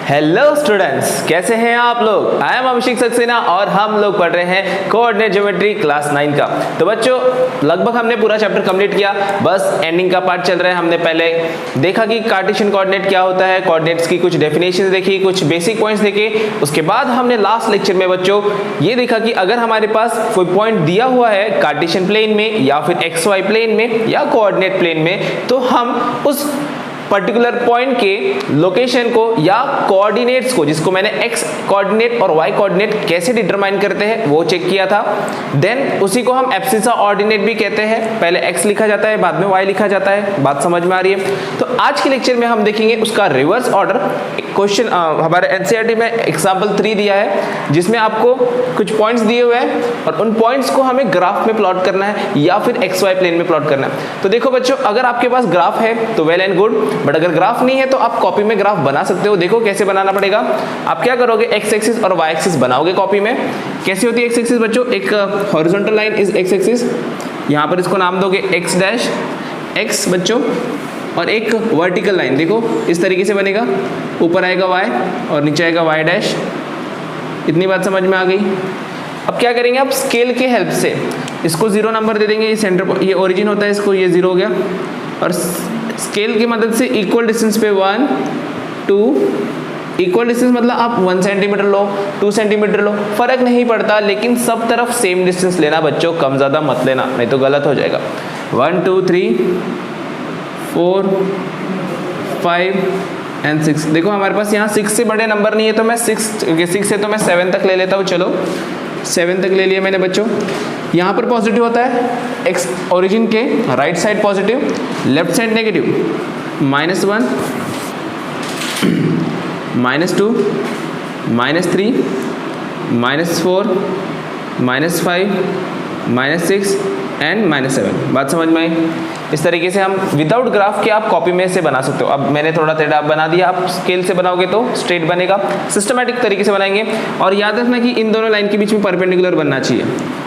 Hello students, कैसे हैं आप लोग। आई एम अभिषेक सक्सेना और हम लोग पढ़ रहे हैं कोऑर्डिनेट ज्योमेट्री क्लास 9 का। तो बच्चों लगभग हमने पूरा चैप्टर कंप्लीट किया, बस एंडिंग का पार्ट चल रहा है। हमने पहले देखा कि कार्टेशियन कोऑर्डिनेट क्या होता है, कोऑर्डिनेट्स की कुछ डेफिनेशंस देखी, कुछ बेसिक पॉइंट्स देखे। उसके बाद हमने लास्ट लेक्चर में बच्चों ये देखा कि अगर हमारे पास कोई पॉइंट दिया हुआ है कार्टेशियन प्लेन में या फिर एक्स वाई प्लेन में या कोऑर्डिनेट प्लेन में, तो हम उस पर्टिकुलर पॉइंट के लोकेशन को या कोऑर्डिनेट्स को, जिसको मैंने एक्स कोऑर्डिनेट और वाई कोऑर्डिनेट कैसे डिटरमाइन करते हैं वो चेक किया था। देन उसी को हम एब्सिसा ऑर्डिनेट भी कहते हैं। पहले एक्स लिखा जाता है, बाद में वाई लिखा जाता है। बात समझ में आ रही है। तो आज के लेक्चर में हम देखेंगे उसका रिवर्स ऑर्डर। क्वेश्चन हमारे एनसीईआरटी में एग्जाम्पल 3 दिया है, जिसमें आपको कुछ पॉइंट्स दिए हुए हैं और उन पॉइंट्स को हमें ग्राफ में प्लॉट करना है या फिर एक्स वाई प्लेन में प्लॉट करना है। तो देखो बच्चों, अगर आपके पास ग्राफ है तो वेल एंड गुड, बट अगर ग्राफ नहीं है तो आप कॉपी में ग्राफ बना सकते हो। देखो कैसे बनाना पड़ेगा। आप क्या करोगे, एक्स एक्सिस और वाई एक्सिस बनाओगे कॉपी में। कैसे होती है एक्स एक्सिस बच्चों, एक horizontal line is x axis, यहाँ पर इसको नाम दोगे एक्स डैश एक्स बच्चों, और एक वर्टिकल लाइन देखो इस तरीके से बनेगा, ऊपर आएगा वाई और नीचे आएगा वाई डैश। इतनी बात समझ में आ गई। अब क्या करेंगे, आप स्केल के हेल्प से इसको 0 नंबर दे देंगे। ये सेंटर, ये ओरिजिन होता है, इसको ये 0 हो गया, और स्केल की मदद से इक्वल डिस्टेंस पे 1 2, इक्वल डिस्टेंस मतलब आप 1 सेंटीमीटर लो 2 सेंटीमीटर लो, फर्क नहीं पड़ता, लेकिन सब तरफ सेम डिस्टेंस लेना बच्चों, कम ज़्यादा मत लेना, नहीं तो गलत हो जाएगा। 1 2 3 4 5 एंड 6। देखो हमारे पास यहाँ 6 से बड़े नंबर नहीं है, तो मैं 6 से तो मैं 7 तक ले लेता हूँ। चलो 7 तक ले लिया मैंने बच्चों। यहाँ पर पॉजिटिव होता है, एक्स ओरिजिन के right side positive, left side negative. -1 -2 -3 -4 -5 -6 and -7। बात समझ में आई। इस तरीके से हम विदाउट ग्राफ के आप कॉपी में से बना सकते हो। अब मैंने थोड़ा टेढ़ा बना दिया, आप स्केल से बनाओगे तो स्ट्रेट बनेगा। सिस्टमैटिक तरीके से बनाएंगे, और याद रखना कि इन दोनों लाइन के बीच में परपेंडिकुलर बनना चाहिए,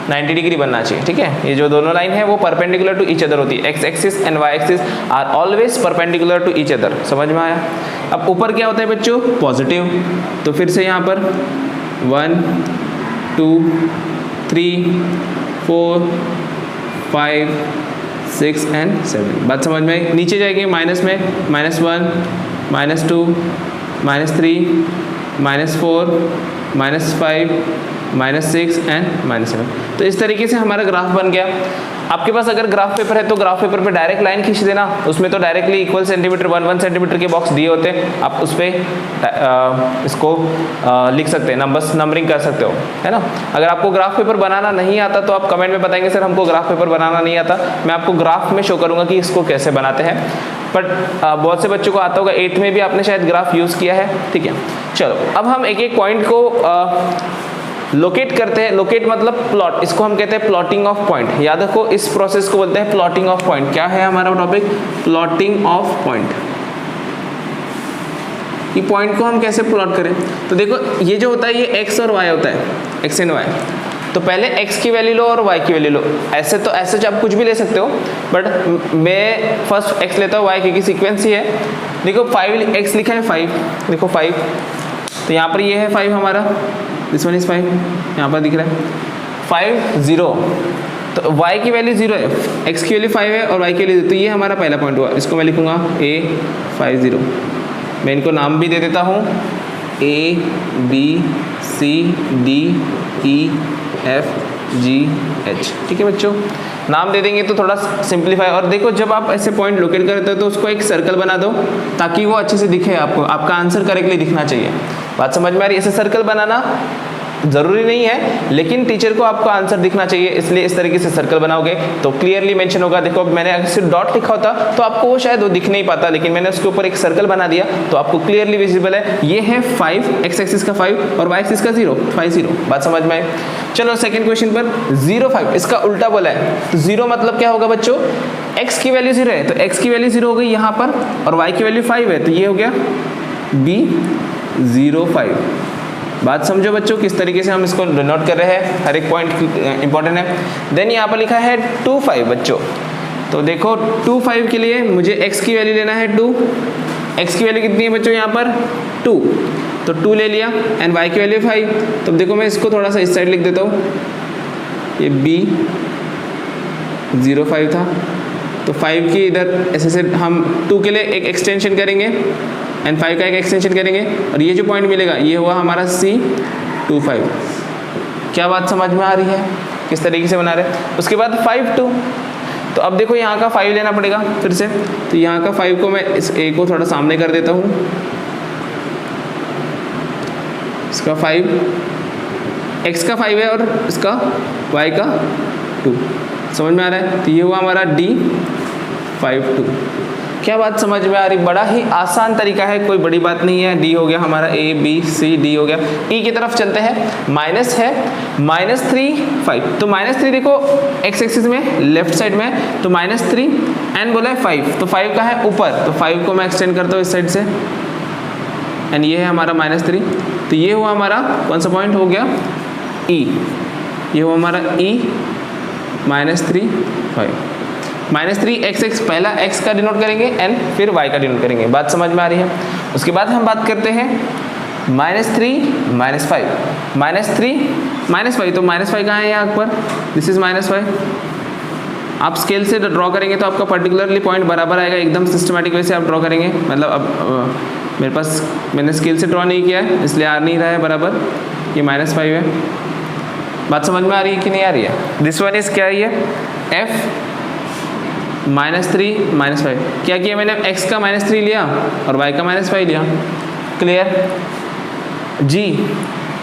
90 डिग्री बनना चाहिए। ठीक है, ये जो दोनों लाइन है वो परपेंडिकुलर टू ईच अदर होती है। X axis and Y axis are always perpendicular to each other. समझ में आया। अब ऊपर क्या होता है बच्चों, पॉजिटिव, तो फिर से यहाँ पर 1 2 3 4 5 6 एंड 7। बात समझ में आई। नीचे जाएंगे माइनस में, -1 -2 -3 -4 -5 -6 एंड -7। तो इस तरीके से हमारा ग्राफ बन गया। आपके पास अगर ग्राफ पेपर है तो ग्राफ पेपर पे डायरेक्ट लाइन खींच देना, उसमें तो डायरेक्टली इक्वल सेंटीमीटर 1 सेंटीमीटर के बॉक्स दिए होते हैं, आप उस पर इसको लिख सकते हैं, नंबरिंग कर सकते हो, है ना। अगर आपको ग्राफ पेपर बनाना नहीं आता तो आप कमेंट में बताएंगे सर हमको ग्राफ पेपर बनाना नहीं आता। मैं आपको ग्राफ में शो करूँगा कि इसको कैसे बनाते हैं। बट बहुत से बच्चों को आता होगा, 8th में भी आपने शायद ग्राफ यूज़ किया है। ठीक है, चलो अब हम एक एक पॉइंट को लोकेट करते हैं। लोकेट मतलब प्लॉट, इसको हम कहते हैं प्लॉटिंग ऑफ पॉइंट। याद रखो इस प्रोसेस को बोलते हैं प्लॉटिंग ऑफ पॉइंट। क्या है हमारा टॉपिक, प्लॉटिंग ऑफ पॉइंट। ये पॉइंट को हम कैसे प्लॉट करें, तो देखो ये जो होता है ये एक्स और वाई होता है, एक्स एंड वाई। तो पहले एक्स की वैल्यू लो और वाई की वैल्यू लो। ऐसे तो ऐसे आप कुछ भी ले सकते हो, बट मैं फर्स्ट एक्स लेता हूँ वाई, क्योंकि सीक्वेंस ही है। देखो 5 एक्स लिखा है 5, देखो 5, तो यहाँ पर ये है 5 हमारा, दिस वन इज 5, यहाँ पर दिख रहा है 5 0। तो y की वैल्यू 0 है, x की वैल्यू 5 है और y की वैल्यू 0। तो ये हमारा पहला पॉइंट हुआ। इसको मैं लिखूंगा a 5 0। मैं इनको नाम भी दे देता हूँ, a b c d e f g h। ठीक है बच्चों, नाम दे देंगे तो थोड़ा सिंप्लीफाई। और देखो जब आप ऐसे पॉइंट लोकेट करते हो तो उसको एक सर्कल बना दो, ताकि वो अच्छे से दिखे आपको, आपका आंसर करेक्टली दिखना चाहिए। बात समझ में आ रही है। ऐसे सर्कल बनाना जरूरी नहीं है, लेकिन टीचर को आपका आंसर दिखना चाहिए, इसलिए इस तरीके से सर्कल बनाओगे तो क्लियरली मेंशन होगा। देखो मैंने अगर सिर्फ डॉट लिखा होता तो आपको वो शायद वो दिख नहीं पाता, लेकिन मैंने उसके ऊपर एक सर्कल बना दिया तो आपको क्लियरली विजिबल है। ये है 5, एक्स एक्सिस का 5 और वाई एक्सिस का 0, 5 0। बात समझ में आई। चलो सेकंड क्वेश्चन पर 0 5, इसका उल्टा बोला है। तो 0 मतलब क्या होगा बच्चों, एक्स की वैल्यू 0 है तो एक्स की वैल्यू 0 हो गई यहाँ पर, और वाई की वैल्यू 5 है तो ये हो गया b 0 5। बात समझो बच्चों किस तरीके से हम इसको नोट कर रहे हैं, हर एक पॉइंट इंपॉर्टेंट है। देन यहाँ पर लिखा है 2 5 बच्चों, तो देखो 2 5 के लिए मुझे x की वैल्यू लेना है 2। x की वैल्यू कितनी है बच्चों यहाँ पर 2, तो 2 ले लिया एंड y की वैल्यू 5। तो देखो मैं इसको थोड़ा सा इस साइड लिख देता हूँ, ये b 0,5 था, तो 5 की इधर ऐसे हम 2 के लिए एक एक्सटेंशन करेंगे एंड 5 का एक एक्सटेंशन करेंगे और ये जो पॉइंट मिलेगा ये हुआ हमारा C25। क्या बात समझ में आ रही है किस तरीके से बना रहे हैं। उसके बाद 5 2, तो अब देखो यहाँ का 5 लेना पड़ेगा फिर से, तो यहाँ का 5 को मैं इस a को थोड़ा सामने कर देता हूँ, इसका 5 x का 5 है और इसका y का 2, समझ में आ रहा है। तो ये हुआ हमारा D5 2। क्या बात समझ में आ रही, बड़ा ही आसान तरीका है, कोई बड़ी बात नहीं है। D हो गया हमारा, A B C D हो गया। E की तरफ चलते हैं, माइनस है -3 5, तो -3 देखो x एक्सिस में लेफ्ट साइड में, तो -3 एंड बोला है 5, तो 5 का है ऊपर, तो 5 को मैं एक्सटेंड करता हूँ इस साइड से एंड ये है हमारा -3। तो ये हुआ हमारा कौन सा पॉइंट हो गया, E, ये हुआ हमारा E -3 5। -3 x पहला x का डिनोट करेंगे एंड फिर y का डिनोट करेंगे, बात समझ में आ रही है। उसके बाद हम बात करते हैं -3 -5, -3 -5, तो -5 कहाँ है यहाँ पर, दिस इज -5। आप स्केल से ड्रॉ करेंगे तो आपका पर्टिकुलरली पॉइंट बराबर आएगा, एकदम सिस्टमेटिक वे से आप ड्रॉ करेंगे। मतलब अब मेरे पास मैंने स्केल से ड्रॉ नहीं किया है इसलिए आ नहीं रहा है बराबर, ये -5 है। बात समझ में आ रही है कि नहीं आ रही है। दिस वन इज क्या है, ये f -3 -5, क्या किया मैंने, x का -3 लिया और y का -5 लिया, क्लियर।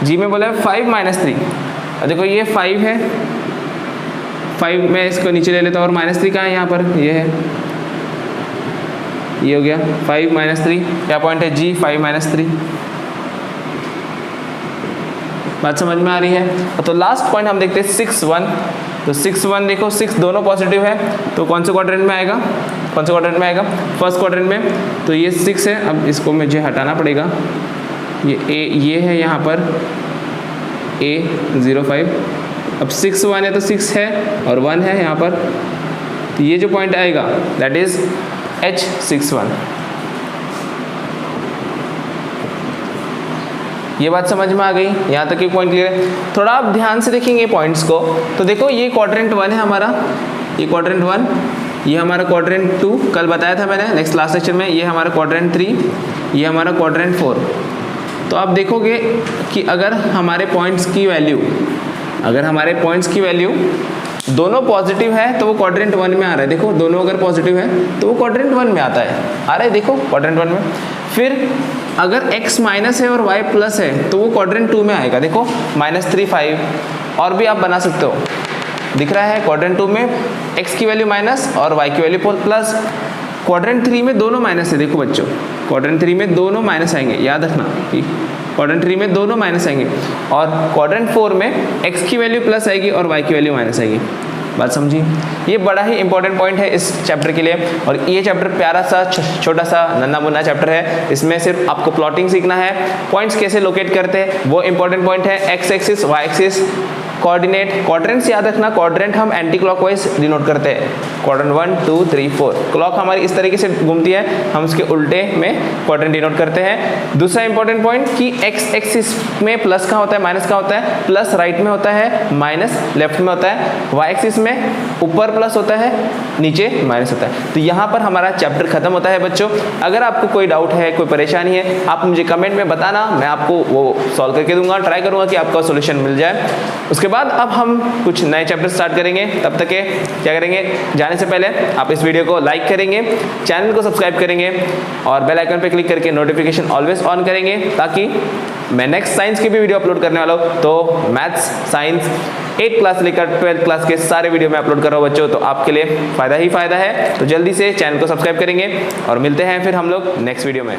g में बोला 5 -3, और देखो ये 5 है, 5 मैं इसको नीचे ले लेता हूँ और -3 कहाँ है यहाँ पर, ये है, ये हो गया 5 -3, क्या पॉइंट है G 5 -3। बात समझ में आ रही है। तो लास्ट पॉइंट हम देखते हैं 6 1, तो 6 1 देखो 6 दोनों पॉजिटिव है, तो कौन से क्वाड्रेंट में आएगा, कौन से क्वाड्रेंट में आएगा, फर्स्ट क्वाड्रेंट में। तो ये 6 है, अब इसको मुझे हटाना पड़ेगा, ये A ये है यहाँ पर A 0,5, अब 6 1 है तो 6 है और 1 है यहाँ पर, तो ये जो पॉइंट आएगा दैट इज H61। ये बात समझ में आ गई, यहाँ तक एक पॉइंट क्लियर है। थोड़ा आप ध्यान से देखेंगे पॉइंट्स को, तो देखो ये क्वाड्रेंट 1 है हमारा, ये क्वाड्रेंट 1, ये हमारा क्वाड्रेंट 2 कल बताया था मैंने नेक्स्ट क्लास लेक्चर में, ये हमारा क्वाड्रेंट 3, ये हमारा क्वाड्रेंट 4। तो आप देखोगे कि अगर हमारे पॉइंट्स की वैल्यू दोनों पॉजिटिव है तो वो क्वाड्रेंट 1 में आ रहा है। देखो दोनों अगर पॉजिटिव है तो वो क्वाड्रेंट 1 में आता है, आ रहा है देखो क्वाड्रेंट 1 में। फिर अगर x माइनस है और y प्लस है तो वो क्वाड्रेंट 2 में आएगा, देखो -3 5, और भी आप बना सकते हो, दिख रहा है क्वाड्रेंट 2 में x की वैल्यू माइनस और y की वैल्यू प्लस। क्वाड्रेंट 3 में दोनों माइनस है, देखो बच्चों क्वाड्रेंट 3 में दोनों माइनस आएंगे, याद रखना क्वाड्रेंट 3 में दोनों माइनस आएंगे, और क्वाड्रेंट 4 में x की वैल्यू प्लस आएगी और y की वैल्यू माइनस आएगी। बात समझी, ये बड़ा ही इंपॉर्टेंट पॉइंट है इस चैप्टर के लिए। और ये चैप्टर प्यारा सा छोटा सा नन्हा मुन्ना चैप्टर है, इसमें सिर्फ आपको प्लॉटिंग सीखना है, पॉइंट्स कैसे लोकेट करते हैं वो इंपॉर्टेंट पॉइंट है, X axis Y axis coordinate, quadrants याद रखना, क्वाड्रेंट हम एंटी क्लॉकवाइज डिनोट करते हैं, क्वाड्रेंट 1 2 3 4, क्लॉक हमारी इस तरीके से घूमती है, हम उसके उल्टे में क्वाड्रेंट डिनोट करते हैं। दूसरा इंपॉर्टेंट पॉइंट कि एक्स एक्सिस में प्लस का होता है माइनस का होता है, प्लस राइट में होता है माइनस लेफ्ट में होता है, वाई एक्सिस में ऊपर प्लस होता है नीचे माइनस होता है। तो यहाँ पर हमारा चैप्टर खत्म होता है बच्चों। अगर आपको कोई डाउट है, कोई परेशानी है, आप मुझे कमेंट में बताना, मैं आपको वो सॉल्व करके दूंगा, ट्राई करूंगा कि आपका सोल्यूशन मिल जाए। उसके बाद अब हम कुछ नए चैप्टर स्टार्ट करेंगे, तब तक के क्या करेंगे, जाने से पहले आप इस वीडियो को लाइक करेंगे, चैनल को सब्सक्राइब करेंगे और बेल आइकन पर क्लिक करके नोटिफिकेशन ऑलवेज ऑन करेंगे, ताकि मैं नेक्स्ट साइंस की भी वीडियो अपलोड करने वाला हूँ। तो मैथ्स साइंस 8th क्लास लेकर 12th क्लास के सारे वीडियो में अपलोड कर रहा हूँ बच्चों, तो आपके लिए फ़ायदा ही फ़ायदा है। तो जल्दी से चैनल को सब्सक्राइब करेंगे और मिलते हैं फिर हम लोग नेक्स्ट वीडियो में।